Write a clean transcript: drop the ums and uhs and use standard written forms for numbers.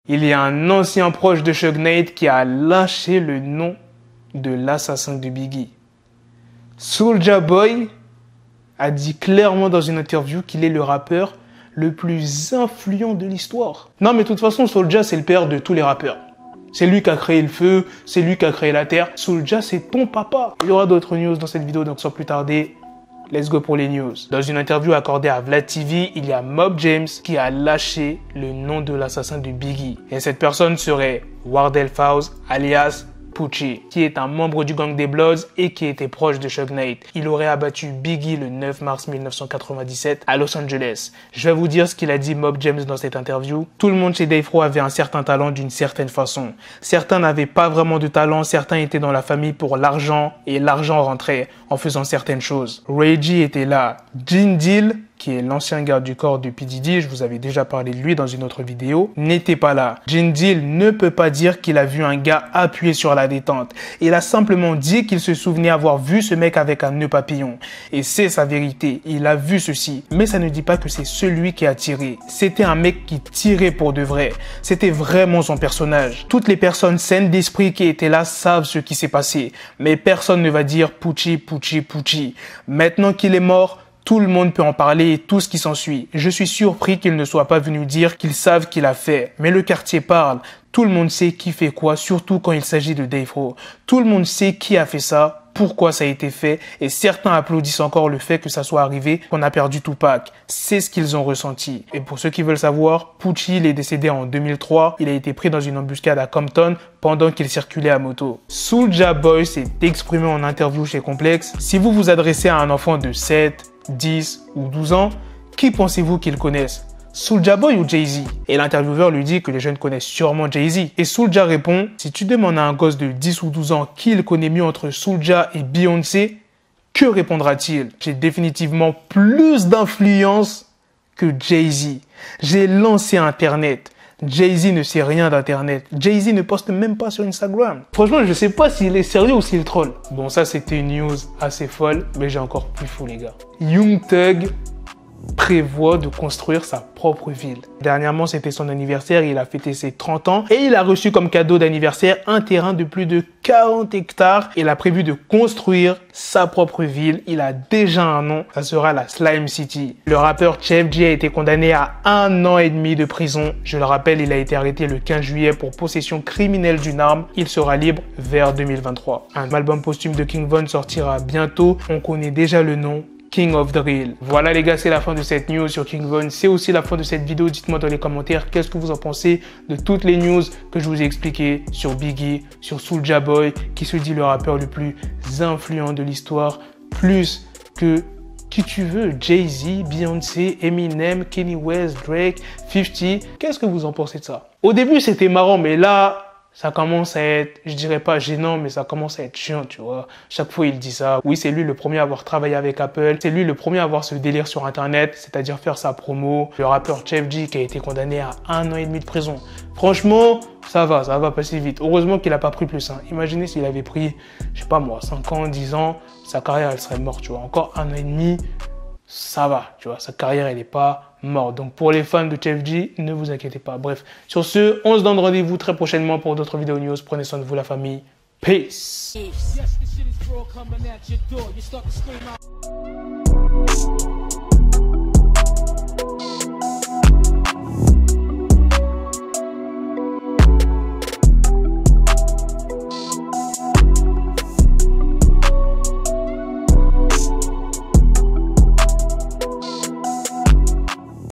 Il y a un ancien proche de Suge Knight qui a lâché le nom de l'assassin de Biggie. Soulja Boy a dit clairement dans une interview qu'il est le rappeur le plus influent de l'histoire. Non mais de toute façon, Soulja c'est le père de tous les rappeurs. C'est lui qui a créé le feu, c'est lui qui a créé la terre. Soulja c'est ton papa. Il y aura d'autres news dans cette vidéo, donc sans plus tarder, let's go pour les news. Dans une interview accordée à Vlad TV, il y a Mob James qui a lâché le nom de l'assassin de Biggie. Et cette personne serait Wardell Fowles, alias Poochie, qui est un membre du gang des Bloods et qui était proche de Suge Knight. Il aurait abattu Biggie le 9 mars 1997 à Los Angeles. Je vais vous dire ce qu'il a dit Mob James dans cette interview. Tout le monde chez Death Row avait un certain talent d'une certaine façon. Certains n'avaient pas vraiment de talent, certains étaient dans la famille pour l'argent et l'argent rentrait en faisant certaines choses. Reggie était là. Gene Deal, qui est l'ancien garde du corps de P. Diddy, je vous avais déjà parlé de lui dans une autre vidéo, n'était pas là. Gene Deal ne peut pas dire qu'il a vu un gars appuyer sur la détente. Il a simplement dit qu'il se souvenait avoir vu ce mec avec un nœud papillon. Et c'est sa vérité, il a vu ceci. Mais ça ne dit pas que c'est celui qui a tiré. C'était un mec qui tirait pour de vrai. C'était vraiment son personnage. Toutes les personnes saines d'esprit qui étaient là savent ce qui s'est passé. Mais personne ne va dire Poochie, Poochie, Poochie. Maintenant qu'il est mort, tout le monde peut en parler et tout ce qui s'ensuit. Je suis surpris qu'ils ne soient pas venus dire qu'ils savent qu'il a fait. Mais le quartier parle. Tout le monde sait qui fait quoi, surtout quand il s'agit de Death Row. Tout le monde sait qui a fait ça, pourquoi ça a été fait, et certains applaudissent encore le fait que ça soit arrivé, qu'on a perdu Tupac. C'est ce qu'ils ont ressenti. Et pour ceux qui veulent savoir, Poochie est décédé en 2003. Il a été pris dans une embuscade à Compton pendant qu'il circulait à moto. Soulja Boy s'est exprimé en interview chez Complex. Si vous vous adressez à un enfant de 7, 10 ou 12 ans, qui pensez-vous qu'ils connaissent? Soulja Boy ou Jay-Z? Et l'intervieweur lui dit que les jeunes connaissent sûrement Jay-Z. Et Soulja répond, si tu demandes à un gosse de 10 ou 12 ans qui il connaît mieux entre Soulja et Beyoncé, que répondra-t-il? J'ai définitivement plus d'influence que Jay-Z. J'ai lancé Internet. Jay-Z ne sait rien d'Internet. Jay-Z ne poste même pas sur Instagram. Franchement, je sais pas s'il est sérieux ou s'il troll. Bon, ça, c'était une news assez folle, mais j'ai encore plus fou, les gars. Young Thug prévoit de construire sa propre ville. Dernièrement, c'était son anniversaire, il a fêté ses 30 ans et il a reçu comme cadeau d'anniversaire un terrain de plus de 40 hectares. Il a prévu de construire sa propre ville. Il a déjà un nom, ça sera la Slime City. Le rappeur Chef G a été condamné à 1 an et demi de prison. Je le rappelle, il a été arrêté le 15 juillet pour possession criminelle d'une arme. Il sera libre vers 2023. Un album posthume de King Von sortira bientôt. On connaît déjà le nom. King of the Real. Voilà les gars, c'est la fin de cette news sur King Von. C'est aussi la fin de cette vidéo. Dites-moi dans les commentaires qu'est-ce que vous en pensez de toutes les news que je vous ai expliquées sur Biggie, sur Soulja Boy, qui se dit le rappeur le plus influent de l'histoire, plus que qui tu veux, Jay-Z, Beyoncé, Eminem, Kanye West, Drake, 50. Qu'est-ce que vous en pensez de ça? Au début, c'était marrant, mais là, ça commence à être, je dirais pas gênant, mais ça commence à être chiant, tu vois. Chaque fois, il dit ça. Oui, c'est lui le premier à avoir travaillé avec Apple. C'est lui le premier à avoir ce délire sur Internet, c'est-à-dire faire sa promo. Le rappeur Chef G qui a été condamné à 1 an et demi de prison. Franchement, ça va passer vite. Heureusement qu'il a pas pris plus. Hein. Imaginez s'il avait pris, je sais pas moi, 5 ans, 10 ans, sa carrière, elle serait morte, tu vois. Encore 1 an et demi, ça va, tu vois. Sa carrière, elle est pas mort. Donc pour les fans de Chef G, ne vous inquiétez pas. Bref, sur ce, on se donne rendez-vous très prochainement pour d'autres vidéos news. Prenez soin de vous, la famille. Peace.